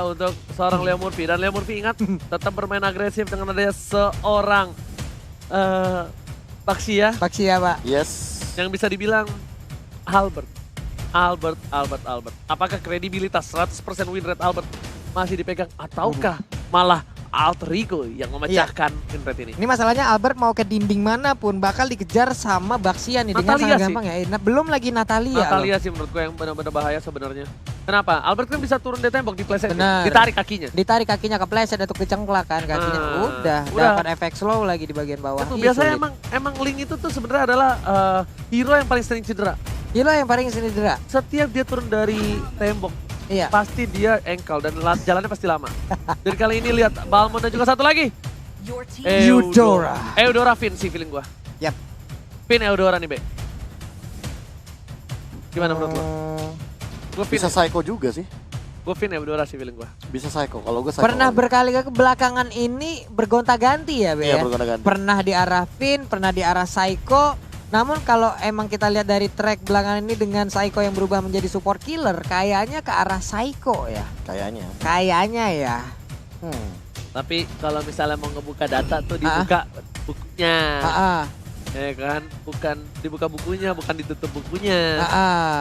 untuk seorang Leo Murphy. Dan Leo Murphy ingat tetap bermain agresif dengan adanya seorang Baxia Baxia, Pak. Yes. yang bisa dibilang Albert. Apakah kredibilitas 100% win rate Albert masih dipegang ataukah malah Alter Ego yang memecahkan win rate ini? Ini masalahnya Albert mau ke dinding manapun bakal dikejar sama Baxia nih dengan Natalia sangat sih. gampang ya. Nah, belum lagi Natalia. Natalia sih menurut gue yang benar-benar bahaya sebenarnya. Kenapa? Albert kan bisa turun di tembok, dipleset, Benar. ditarik kakinya. Ditarik kakinya kepleset untuk dicengklak kan kakinya. Udah dapat efek slow lagi di bagian bawah. Itu Ih, biasanya sulit. emang Link itu tuh sebenarnya adalah hero yang paling sering cedera. Gila yang paling sini cedera. Setiap dia turun dari tembok, Iya. pasti dia ankle dan jalannya pasti lama. Dan kali ini lihat Balmond dan juga satu lagi. Eudora. Eudora Finn sih feeling gua. Yap. Finn Eudora nih, Be. Gimana menurut lo? Gue Finn, Bisa psycho juga sih. gue Finn Eudora sih feeling gua. Bisa psycho. Kalau gue psycho. Pernah berkali ke belakangan ini bergonta-ganti ya, Be Iya, ya? bergonta-ganti. Pernah di arah Finn, pernah di arah Psycho. Namun kalau emang kita lihat dari track belakangan ini dengan Psycho yang berubah menjadi support killer, kayaknya ke arah Psycho ya. Kayaknya. Kayaknya ya. Tapi kalau misalnya mau ngebuka data tuh dibuka bukunya. Ah, Ya kan? Bukan dibuka bukunya, bukan ditutup bukunya.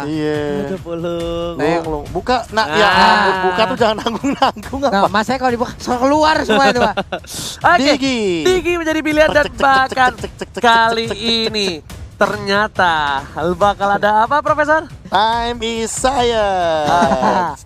Iya. Udah pulung. Belum. Buka. Nah, ya Ah. ampun, buka tuh jangan nanggung-nanggung Nah, apa. mas saya kalau dibuka soal keluar semua itu, Pak. Oke, Digi. Digi menjadi pilihan dan bahkan kali ini ternyata bakal ada apa, Profesor? Time is science.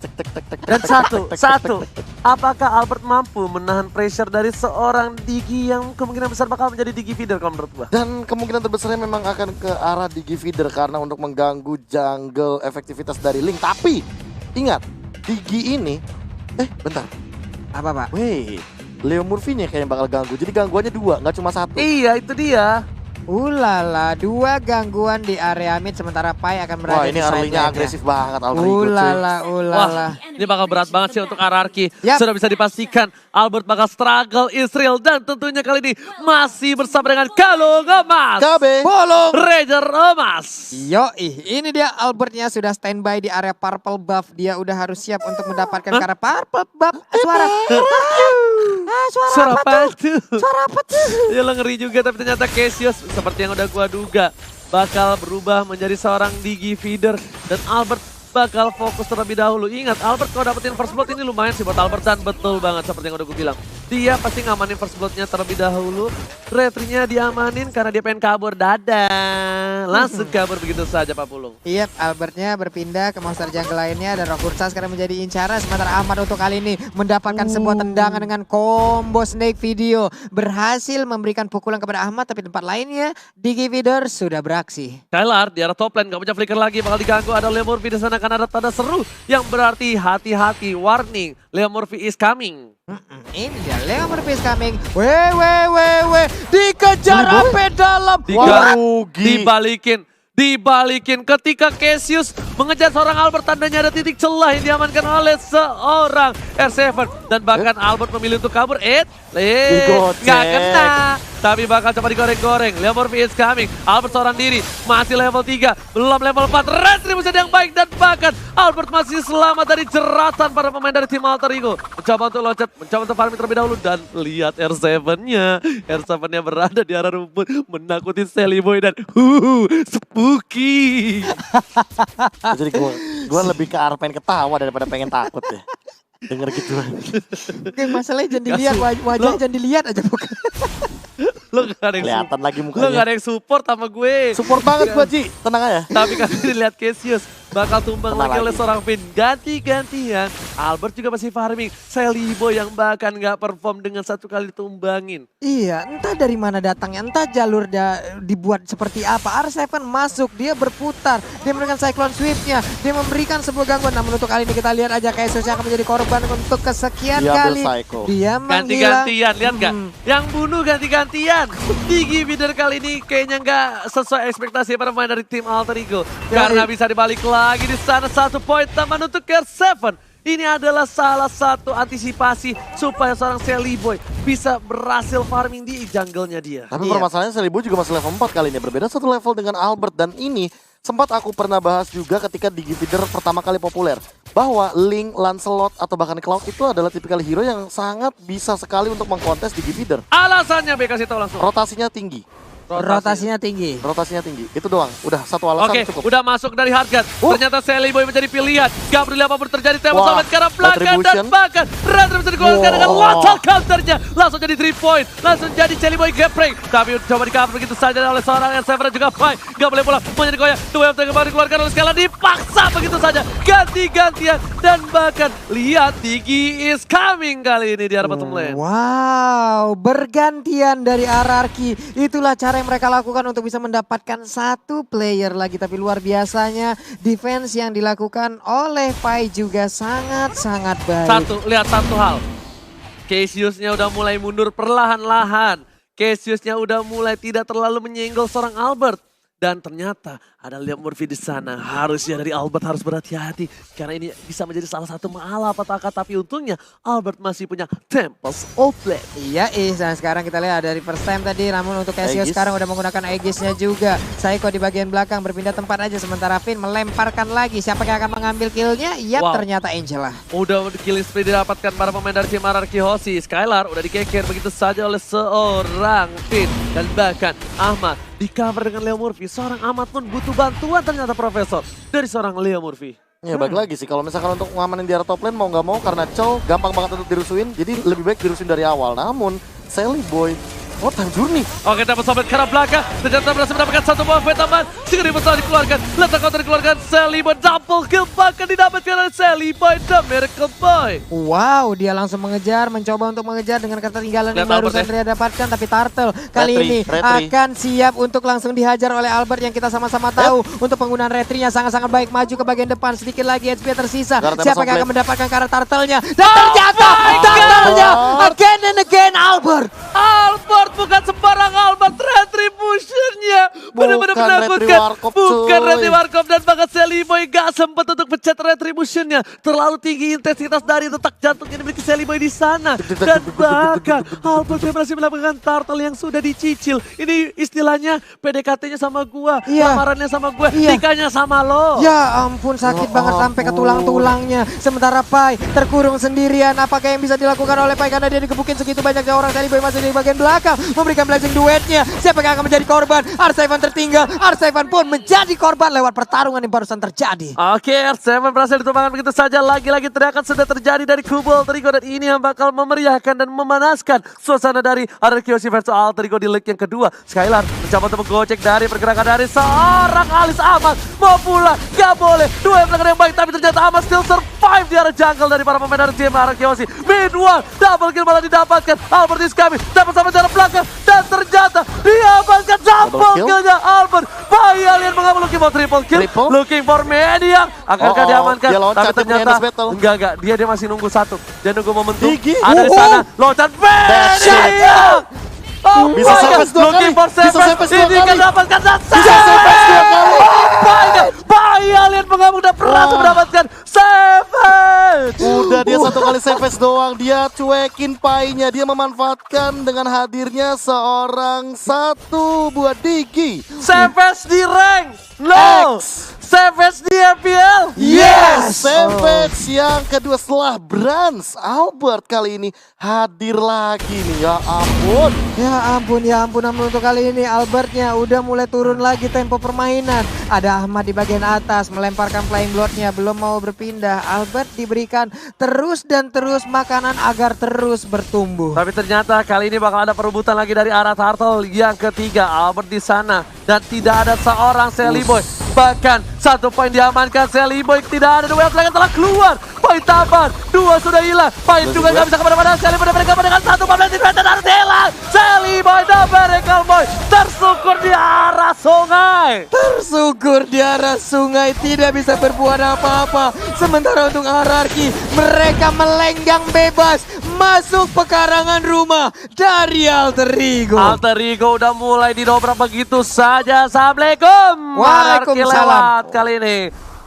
Dan satu, apakah Albert mampu menahan pressure dari seorang Digi yang kemungkinan besar bakal menjadi Digi feeder kalau menurut gua? Dan kemungkinan terbesarnya memang akan ke arah Digi feeder karena untuk mengganggu jungle efektivitas dari Link. Tapi ingat, Digi ini bentar. Apa, Pak? Wait, Leo Murphy-nya kayak yang bakal ganggu. Jadi gangguannya dua, nggak cuma satu. Iya, itu dia. Ulala, 2 gangguan di area mid sementara Pai akan berada Wah, ini di side early-nya lane-nya. agresif banget Alter Ego, cuy. Ulala. Wah, ini bakal berat banget sih untuk RRQ. Yap. Sudah bisa dipastikan Albert bakal struggle Israel dan tentunya kali ini masih bersama dengan Kalung Emas. Kabe. Bolong. Ranger Emas. Yoi, ini dia Albertnya sudah standby di area purple buff. Dia udah harus siap untuk mendapatkan ke arah purple buff. Suara. Suara apa tuh? Suara apa tuh? Ya lo ngeri juga, tapi ternyata Cassius seperti yang udah gua duga bakal berubah menjadi seorang Digi feeder dan Albert bakal fokus terlebih dahulu. Ingat, Albert kalau dapetin first blood ini lumayan sih buat Albert dan betul banget seperti yang udah gue bilang. Dia pasti ngamanin first bloodnya terlebih dahulu. Referee-nya diamanin karena dia pengen kabur. Dadah. Langsung kabur begitu saja Pak Pulung. Iya, Albertnya berpindah ke monster jungle lainnya dan Rokursa sekarang menjadi incaran. Sementara Ahmad untuk kali ini mendapatkan sebuah tendangan dengan combo snake video. Berhasil memberikan pukulan kepada Ahmad, tapi tempat lainnya Digi Feeder sudah beraksi. Kylar di arah top lane, gak punya flicker lagi, bakal diganggu. Ada Leo Murphy di sana karena ada tanda seru yang berarti hati-hati, warning, Leo Murphy is coming. Ini dia Leo Murphy is coming. Weh. Dikejar sampai dalam. Wah, rugi. Dibalikin ketika Cassius mengejar seorang Albert, tandanya ada titik celah yang diamankan oleh seorang R7 dan bahkan Albert memilih untuk kabur. Digocek. Nggak kena, tapi bakal coba digoreng-goreng. Leo Murphy is coming. Albert seorang diri, masih level 3, belum level 4. Retribution yang baik dan bahkan Albert masih selamat dari jeratan para pemain dari tim Alter Ego. Mencoba untuk loncat, mencoba untuk farming terlebih dahulu dan lihat R7-nya. R7-nya berada di arah rumput menakuti Sally Boy dan spooky. Jadi gue lebih ke arah pengen ketawa daripada pengen takut ya. Denger gitu. Oke, masalahnya jangan dilihat, wajahnya jangan dilihat aja bukan. Lo gak ada yang Kelihatan lagi Lo mukanya. gak ada yang support sama gue. Support banget gue, Ci. Tenang aja. Tapi kali ini lihat Cassius bakal tumbang Tenang lagi oleh lagi. seorang Finn. Ganti-gantian. Albert juga masih farming. Sally Boy yang bahkan gak perform dengan satu kali ditumbangin. Iya, entah dari mana datangnya, entah jalur dibuat seperti apa. R7 masuk, dia berputar, dia memberikan cyclone sweep-nya, dia memberikan sebuah gangguan. Namun untuk kali ini kita lihat aja Cassius yang akan menjadi korban untuk kesekian Dia ambil kali. psycho. Dia menghilang. Ganti-gantian, lihat gak? Yang bunuh ganti-gantian. Digi Feeder kali ini kayaknya gak sesuai ekspektasi para pemain dari tim Alter Ego. Karena bisa dibalik lagi di sana 1 poin tambahan untuk R7. Ini adalah salah satu antisipasi supaya seorang Sally Boy bisa berhasil farming di jungle-nya dia. Tapi permasalahannya Sally Boy juga masih level 4 kali ini. Berbeda satu level dengan Albert. Dan ini sempat aku pernah bahas juga ketika Digi Feeder pertama kali populer. Bahwa Link, Lancelot, atau bahkan Cloud itu adalah tipikal hero yang sangat bisa sekali untuk mengkontes Digi Feeder. Alasannya B kasih tahu langsung. Rotasinya tinggi. Rotasinya tinggi. Rotasinya tinggi. Itu doang. Udah satu alasan Oke, cukup. udah masuk dari Hardgun. Ternyata Sally Boy menjadi pilihan. Gak peduli apapun terjadi, tembak Wah, sampai ke arah belakang dan Retribution. bahkan Retribution dikeluarkan dengan lethal counternya. Langsung jadi 3 point, langsung jadi Sally Boy gapping. Tapi coba di cover begitu saja oleh seorang R7 dan juga Pai. Gak boleh pulang, mau jadi goyang. Dua yang kembali dikeluarkan oleh Skylar, dipaksa begitu saja. Ganti-gantian dan bahkan lihat Digi is coming kali ini di arah bottom lane. Wow, bergantian dari RRQ. Itulah cara yang mereka lakukan untuk bisa mendapatkan satu player lagi. Tapi luar biasanya defense yang dilakukan oleh Pai juga sangat-sangat baik. Lihat satu hal. Cassiusnya udah mulai mundur perlahan-lahan. Cassiusnya udah mulai tidak terlalu menyenggol seorang Albert. Dan ternyata ada Liam Murphy di sana. Harusnya dari Albert harus berhati-hati. Karena ini bisa menjadi salah satu malapetaka. Tapi untungnya Albert masih punya Tempest of Flame. Iya dan sekarang kita lihat dari first time tadi. Namun untuk Cassius Aegis. sekarang udah menggunakan Aegisnya juga. Saiko di bagian belakang berpindah tempat aja. Sementara Finn melemparkan lagi. Siapa yang akan mengambil killnya? Yap, Wow. ternyata Angela. Udah killing spree didapatkan para pemain dari tim RRQ Hoshi. Skylar udah dikeker begitu saja oleh seorang Finn. Dan bahkan Ahmad di cover dengan Leo Murphy. Seorang Ahmad pun butuh bantuan ternyata Profesor dari seorang Leo Murphy. Ya balik lagi sih, kalau misalkan untuk ngamanin di area top lane mau nggak mau karena Chow gampang banget untuk dirusuin. Jadi lebih baik dirusuin dari awal. Namun Sally Boy, time journey. Oke, dapat sobat ke arah belakang. Ternyata berhasil mendapatkan satu buah fight tambahan. Segera bersama dikeluarkan. Letak counter dikeluarkan. Sally Boy double kill bahkan didapatkan oleh Sally Boy The Miracle Boy. Wow, dia langsung mengejar, mencoba untuk mengejar dengan ketertinggalan yang Lihat Albert barusan dia dapatkan. Tapi Turtle kali ini Retri. akan siap untuk langsung dihajar oleh Albert yang kita sama-sama tahu. Untuk penggunaan retrinya sangat-sangat baik, maju ke bagian depan. Sedikit lagi HP tersisa. Guard Siapa yang Tempest akan of mendapatkan karena Turtle-nya? Dan ternyata my Turtle-nya God. again and again Albert. Albert bukan sembarang Albert, Retribution-nya benar-benar Bukan menakutkan. Retri Warkop, Bukan cuy. Retri Warkop dan bahkan Sally Boy gak sempat untuk pencet Retribution-nya. Terlalu tinggi intensitas dari detak jantung yang dimiliki Sally Boy di sana. Dan bahkan Albert berhasil mendapatkan turtle yang sudah dicicil. Ini istilahnya PDKT-nya sama gua, Iya. lamarannya sama gua, Iya. nikahnya sama lo. Ya ampun, sakit Ya banget sampai ke ampun. tulang-tulangnya. Sementara Pai terkurung sendirian. Apakah yang bisa dilakukan oleh Pai karena dia digebukin segitu banyaknya orang. Sally Boy masih di bagian belakang memberikan blessing duetnya. Siapa yang akan menjadi korban? R7 tertinggal. R7 pun menjadi korban lewat pertarungan yang barusan terjadi. Oke, R7 berhasil ditumbangkan begitu saja. Lagi-lagi teriakan sudah terjadi dari kubu Alter Ego. Dan ini yang bakal memeriahkan dan memanaskan suasana dari RRQ Hoshi versus Alter Ego di leg yang kedua. Skylar mencoba untuk menggocek dari pergerakan dari seorang Alis Ahmad. Mau pulang, gak boleh. Dua yang belakang yang baik, tapi ternyata Ahmad still survive di area jungle dari para pemain dari tim RRQ Hoshi. Meanwhile, double kill malah didapatkan. Albert is coming, dapat sampai jarak belakang. Dan ternyata diamankan double kill. killnya Albert. Bayi alien mengambil looking for triple kill. Triple. Looking for Maniac. Akankah Oh, diamankan? dia loncat, Tapi dia punya ternyata endless battle. enggak. Dia masih nunggu satu. Dia nunggu momentum. Digi. Ada di sana. Loncat Maniac. Oh Bisa my God. Savage 2 Looking kali. for Bisa Savage. Savage 2 Ini kali. kan dapatkan Bisa Savage 2 kali. Oh my God. Bayi alien mengamuk dan berhasil Wah. mendapatkan Savage. Udah dia satu kali savage doang, dia cuekin painya, dia memanfaatkan dengan hadirnya seorang satu buat Digi. Savage di rank. No. X. Savage di FPL. Yes, Savage yang kedua setelah Brans. Albert kali ini hadir lagi nih, ya ampun. Ya ampun, namun untuk kali ini Albertnya udah mulai turun lagi tempo permainan. Ada Ahmad di bagian atas melemparkan flying bloodnya, belum mau berpindah. Albert diberikan terus dan terus makanan agar terus bertumbuh. Tapi ternyata kali ini bakal ada perebutan lagi dari arah Turtle yang ketiga. Albert di sana dan tidak ada seorang Sally Boy. Bahkan satu poin diamankan Sally Boy, tidak ada duel lagi telah keluar. Poin tambahan, dua sudah hilang. Poin juga nggak bisa kemana-mana. Sally Boy mereka dengan satu pemain di dan harus hilang. Sally Boy dan Miracle Boy tersukur di arah sungai. Tersukur di arah sungai, tidak bisa berbuat apa-apa. Sementara untuk RRQ, mereka melenggang bebas masuk pekarangan rumah dari Alter Ego. Alter Ego udah mulai didobrak begitu saja. Assalamualaikum. Waalaikumsalam. RRQ lewat kali ini.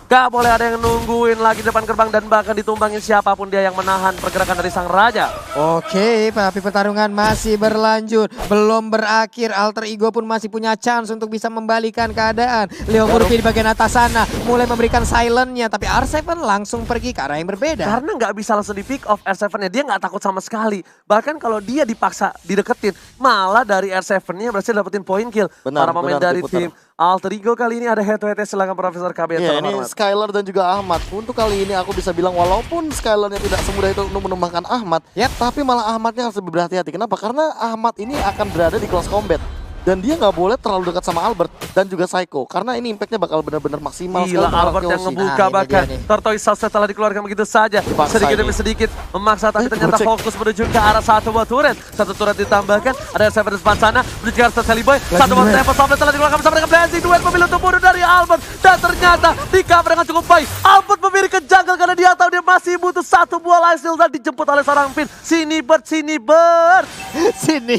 Gak boleh ada yang nungguin lagi depan gerbang dan bahkan ditumbangin siapapun dia yang menahan pergerakan dari sang raja. Oke, tapi pertarungan masih berlanjut. Belum berakhir, Alter Ego pun masih punya chance untuk bisa membalikan keadaan. Leo Murphy di bagian atas sana mulai memberikan silentnya, tapi R7 langsung pergi ke arah yang berbeda. Karena nggak bisa langsung di pick off R7-nya, dia nggak takut sama sekali. Bahkan kalau dia dipaksa dideketin, malah dari R7-nya berhasil dapetin point kill. Benar, Para pemain benar, dari diputar. tim Alter Ego kali ini ada head to head, silakan Profesor KB. Iya, ini Skylar dan juga Ahmad. Untuk kali ini aku bisa bilang walaupun Skylarnya tidak semudah itu untuk menumbangkan Ahmad, tapi malah Ahmadnya harus lebih berhati-hati. Kenapa? Karena Ahmad ini akan berada di close combat. Dan dia nggak boleh terlalu dekat sama Albert dan juga Psycho. Karena ini impactnya bakal benar-benar maksimal. Gila, Albert yang ngebuka bahkan. Tortoise setelah dikeluarkan begitu saja. Sedikit demi sedikit memaksa, tapi ternyata fokus menuju ke arah satu buah turret. Satu turret ditambahkan, ada Seven di depan sana. Menuju ke arah Sally Boy. Satu buah tempo sampai telah dikeluarkan bersama dengan Blazing. Duet memilih untuk bunuh dari Albert. Dan ternyata di cover dengan cukup baik. Albert memilih ke jungle karena dia tahu dia masih butuh satu buah life steal dan dijemput oleh seorang Finn. Sini Bird. Sini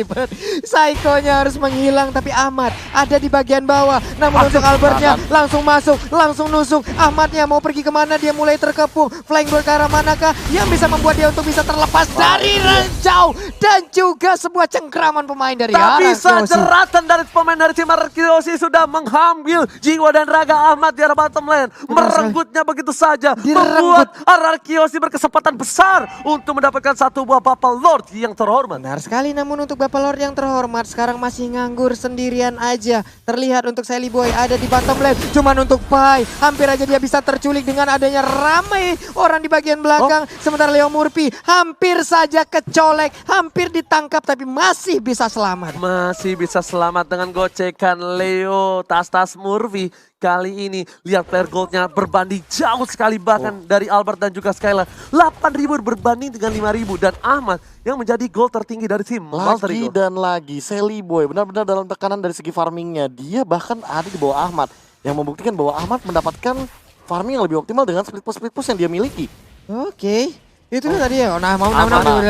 Bird. Psycho-nya harus menghilang, tapi Ahmad ada di bagian bawah. Namun untuk Albertnya langsung masuk, langsung nusuk. Ahmadnya mau pergi kemana, dia mulai terkepung. Flying Bird ke arah manakah yang bisa membuat dia untuk bisa terlepas dari jauh. Dan juga sebuah cengkraman pemain dari tapi Ararkyoshi. jeratan dari pemain dari tim Ararkyoshi sudah mengambil jiwa dan raga Ahmad di arah bottom lane. Merenggutnya begitu saja, membuat Ararkyoshi berkesempatan besar untuk mendapatkan satu buah Bubble Lord yang terhormat. Benar sekali, namun untuk Bubble Lord yang terhormat sekarang masih nganggur sendirian aja. Terlihat untuk Sally Boy ada di bottom lane. Cuman untuk Pai, hampir aja dia bisa terculik dengan adanya ramai orang di bagian belakang. Sementara Leo Murphy hampir saja kecolek, hampir ditangkap tapi masih bisa selamat. Masih bisa selamat dengan gocekan Leo tas Murphy. Kali ini lihat player goldnya berbanding jauh sekali bahkan dari Albert dan juga Skylar. 8.000 berbanding dengan 5.000 dan Ahmad yang menjadi gold tertinggi dari tim Alter lagi Ego. dan lagi Sally Boy benar-benar dalam tekanan dari segi farmingnya. Dia bahkan ada di bawah Ahmad yang membuktikan bahwa Ahmad mendapatkan farming yang lebih optimal dengan split push yang dia miliki. Oke, itu tadi ya. Nah,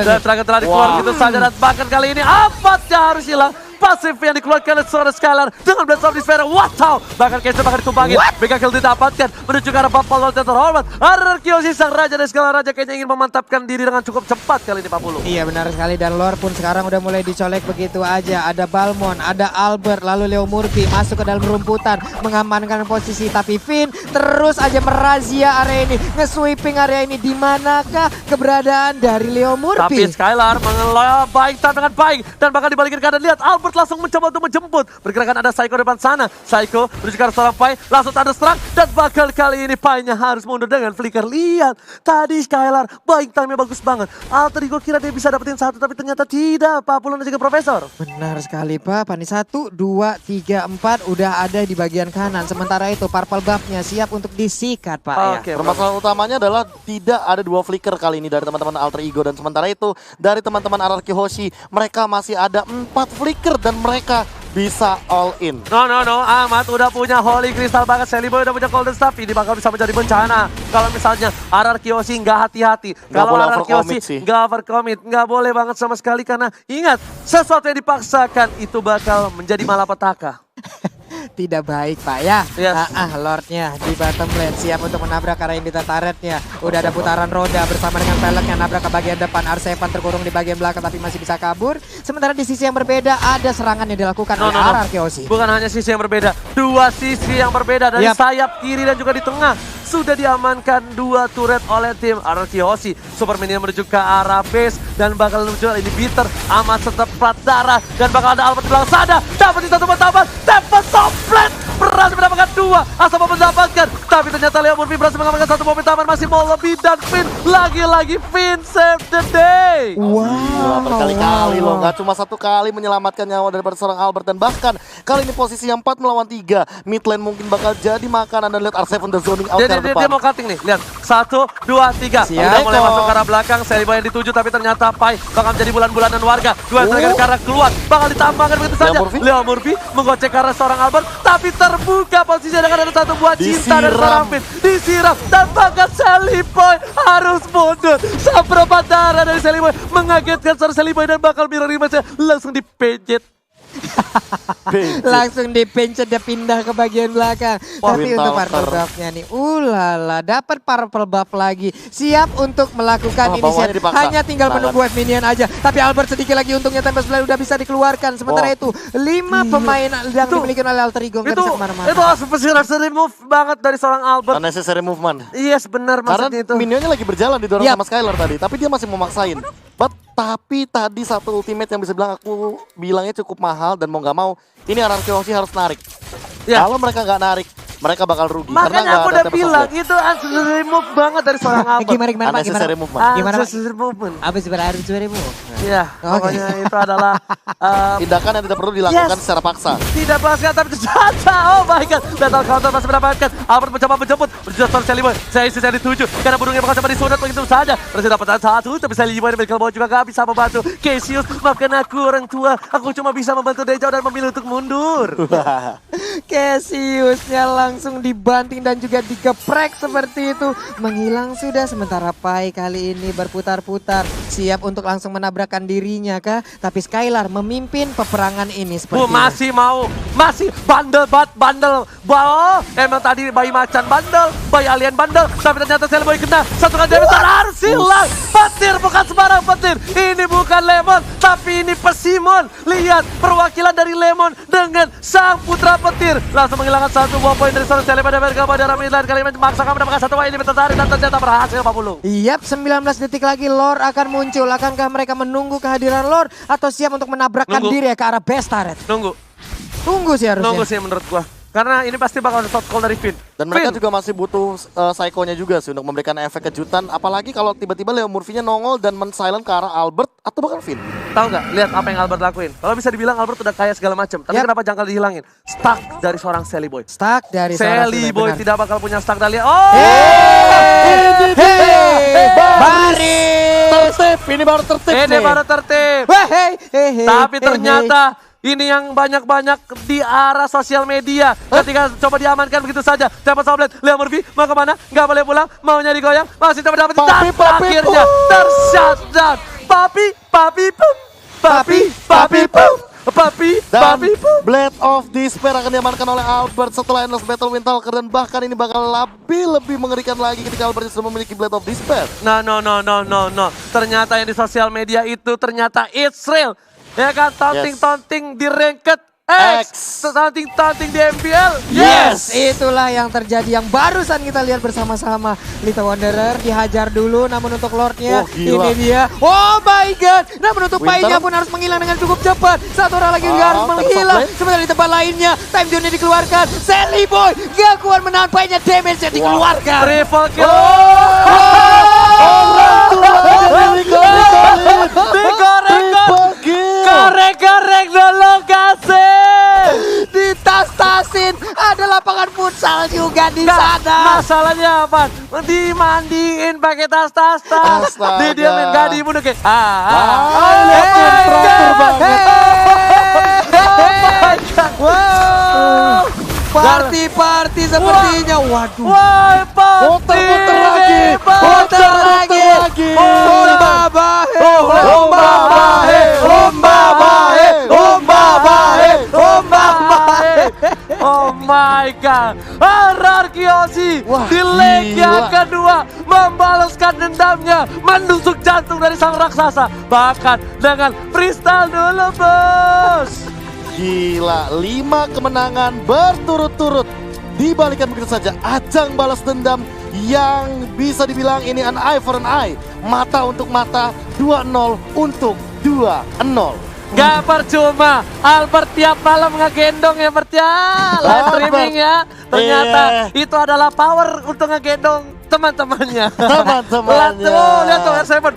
Dan terakhir telah dikeluar gitu saja dan bahkan kali ini Ahmadnya harus hilang. Pasif yang dikeluarkan oleh seorang Skylar dengan Blast of Despair. Wow, bahkan Kaiser bahkan ditumbangin. Mega kill didapatkan menuju ke arah Bubble Lord yang terhormat. Ararkyoshi sang raja dan segala raja kayaknya ingin memantapkan diri dengan cukup cepat kali ini Pak Pulu. Iya benar sekali, dan lore pun sekarang udah mulai dicolek begitu aja. Ada Balmond, ada Albert, lalu Leo Murphy masuk ke dalam rumputan mengamankan posisi, tapi Finn terus aja merazia area ini, nge-sweeping area ini. Di manakah keberadaan dari Leo Tapi Murphy? Skylar mengelola baik dengan baik dan bahkan dibalikin keadaan. Lihat Albert langsung mencoba untuk menjemput. Pergerakan ada Psycho depan sana. Psycho menuju ke arah seorang Pai, langsung thunderstruck dan bakal kali ini Pai-nya harus mundur dengan flicker. Lihat, tadi Skylar baik time-nya bagus banget. Alter Ego kira dia bisa dapetin satu tapi ternyata tidak. Pak Pulun dan juga Profesor. Benar sekali Pak, Pani 1, 2, 3, 4 udah ada di bagian kanan. Sementara itu purple buff-nya siap untuk disikat Pak. Oke, Ya. Permasalahan utamanya adalah tidak ada dua flicker kali ini dari teman-teman Alter Ego. Dan sementara itu dari teman-teman Ararkyoshi, mereka masih ada 4 flicker dan mereka bisa all in. No, Ahmad udah punya Holy Crystal banget. Sally Boy udah punya Golden Staff. Ini bakal bisa menjadi bencana. Kalau misalnya Ararkyoshi nggak hati-hati. Kalau Ararkyoshi nggak overcommit. Nggak boleh banget sama sekali karena ingat, sesuatu yang dipaksakan itu bakal menjadi malapetaka. Tidak baik Pak ya. Yes. Lordnya di bottom lane siap untuk menabrak arah Invita turretnya. Udah ada putaran roda bersama dengan peleknya nabrak ke bagian depan. R7 terkurung di bagian belakang tapi masih bisa kabur. Sementara di sisi yang berbeda ada serangan yang dilakukan oleh Ararkyoshi. Bukan hanya sisi yang berbeda, dua sisi yang berbeda dari sayap kiri dan juga di tengah. Sudah diamankan 2 turret oleh tim Ararkyoshi. Super Minion menuju ke arah base dan bakal menuju ini bitter. Ahmad tetap plat darah dan bakal ada Albert di belakang sana. Dapat di satu pertama, Tempest Somplet berhasil mendapatkan 2. Asal mendapatkan, tapi ternyata Leo Murphy berhasil mengamankan 1 momen taman. Masih mau lebih dan Finn, lagi-lagi Finn save the day. Wah, berkali-kali loh, nggak cuma 1 kali menyelamatkan nyawa daripada seorang Albert. Dan bahkan kali ini posisi yang 4 melawan 3. Mid lane mungkin bakal jadi makanan. Dan lihat R7 the zoning out dari depan. Dia mau cutting nih, lihat 1, 2, 3. Udah mulai masuk ke arah belakang, Sally Boy yang dituju tapi ternyata Pai bakal menjadi bulan-bulanan warga. Dua terakhir ke arah keluar, bakal ditambahkan begitu saja. Leo Murphy menggocek ke arah seorang Albert, tapi terbuka posisinya dengan ada 1 buah cinta dari seorang Finn. Disiram dan bahkan Sally Boy harus mundur. Seperempat darah dari Sally Boy mengagetkan seorang Sally Boy dan bakal mirror image langsung dipejet. Langsung dipencet dia pindah ke bagian belakang. Wah, Tapi Wind untuk Talker. purple buff-nya nih, ulala, dapat purple buff lagi. Siap untuk melakukan Wah, bawahnya inisiatif. dipaksa. Hanya tinggal Banget. menunggu wave minion aja. Tapi Albert sedikit lagi untungnya Tempest Blade udah bisa dikeluarkan. Sementara Wah. itu 5 pemain yang dimiliki oleh Alter Ego nggak bisa kemana-mana. Itu unnecessary move banget dari seorang Albert. Unnecessary movement. Yes, benar Karena maksudnya itu. minionnya lagi berjalan didorong Yap. sama Skylar tadi, tapi dia masih memaksain. Tapi tadi satu ultimate yang bisa bilang aku bilangnya cukup mahal dan mau nggak mau, ini RRQ Oxy harus narik. Ya. Kalau mereka nggak narik, mereka bakal rugi. karena Makanya nggak aku ada udah Tempest of bilang Blade. itu unnecessary move banget dari seorang Albert. Gimana Pak? Gimana? Unnecessary movement. Gimana, Pak? Unnecessary movement. Apa sih berarti curimu? Iya, pokoknya itu adalah Tindakan yang tidak perlu dilakukan Yes. secara paksa. tidak berhasil tapi tercaca. Oh my god, battle counter masih mendapatkan. Albert mencoba menjemput, berjuang seorang Sally Boy. Saya isi seri 7 karena burungnya bakal coba disunat begitu saja. Berhasil dapatkan 1, tapi Sally Boy dan Medical Boy juga gak bisa membantu. Cassius, maafkan aku orang tua. Aku cuma bisa membantu Dejo dan memilih untuk mundur. Cassiusnya langsung dibanting dan juga digeprek seperti itu. Menghilang sudah sementara Pai kali ini berputar-putar. Siap untuk langsung menabrakkan dirinya kah? Tapi Skylar memimpin peperangan ini seperti ini. Masih mau, masih bandel bawa. Emang tadi bayi macan bandel, bayi alien bandel, tapi ternyata Sally Boy kena satu kali damage harus hilang. Petir bukan sembarang petir, ini bukan Lemon, tapi ini Persimmon. Lihat perwakilan dari Lemon dengan sang putra petir langsung menghilangkan satu buah poin dari seorang Sally Boy dan mereka pada Ramidlan kali ini memaksakan mendapatkan satu poin ini tertarik dan ternyata berhasil 40. Yap, 19 detik lagi Lord akan muncul. Akankah mereka menunggu kehadiran Lord atau siap untuk menabrakkan Nunggu. diri ya ke arah best turret? Tunggu sih harusnya. Nunggu sih menurut gua. Karena ini pasti bakal ada shot call dari Finn. Dan mereka Finn. juga masih butuh psycho-nya juga sih untuk memberikan efek kejutan. Apalagi kalau tiba-tiba Leo Murphy-nya nongol dan men-silent ke arah Albert atau bahkan Finn. Tahu nggak? Lihat apa yang Albert lakuin. Kalau bisa dibilang Albert udah kaya segala macam. Tapi Yap. kenapa jangkal dihilangin? Stuck dari seorang Sally Boy. Stuck dari seorang Sally Sule, Boy benar. tidak bakal punya stuck dari Oh! Baris. Tertib, ini baru tertib Ini nih. baru tertib. Tapi ternyata ini yang banyak-banyak di arah sosial media. Ketika coba diamankan begitu saja. Tempest of Blade, Leo Murphy mau kemana? Nggak boleh pulang, mau nyari goyang. Masih coba dapat dan Papi, akhirnya pum. tershutdown. Papi, pum. Dan Blade of Despair akan diamankan oleh Albert setelah Endless Battle Wind Talker. Dan bahkan ini bakal lebih mengerikan lagi ketika Albert sudah memiliki Blade of Despair. No. Ternyata yang di sosial media itu ternyata it's real. Ya kan, taunting di ranked X, taunting di MPL. Yes, itulah yang terjadi yang barusan kita lihat bersama-sama. Little Wanderer dihajar dulu, namun untuk Lordnya Oh, gila. ini dia. Oh my god, namun untuk Winter. Pai-nya pun harus menghilang dengan cukup cepat. Satu orang lagi juga harus Tempest of menghilang. Blade. Sementara di tempat lainnya, time zone-nya dikeluarkan. Sally Boy gak kuat menahan Pai-nya, damage-nya dikeluarkan. Triple kill. Orang tua jadi digoreng-goreng. Digoreng-goreng. Triple kill. Goreng-goreng dulu kasih. Ditas-tasin, ada lapangan futsal juga di Nggak, sana. masalahnya apa? Dimandiin pakai tas. Astaga. Dia main gak dibunuh kayak. lihat teratur banget. Wow, party sepertinya. Waduh. Wah, Puter-puter lagi. Puter lagi. Lomba bahe. Oh my god. RRQ Oxy Wah, di leg yang gila. kedua membalaskan dendamnya, menusuk jantung dari sang raksasa. Bahkan dengan freestyle dulu, bos. Gila, 5 kemenangan berturut-turut. Dibalikan begitu saja, ajang balas dendam yang bisa dibilang ini an eye for an eye. Mata untuk mata, 2-0 untuk 2-0. Gak percuma, Albert tiap malam ngegendong ya Bert ya, live streaming ya. Ternyata itu adalah power untuk ngegendong teman-temannya. Teman-temannya. Lihat tuh R7.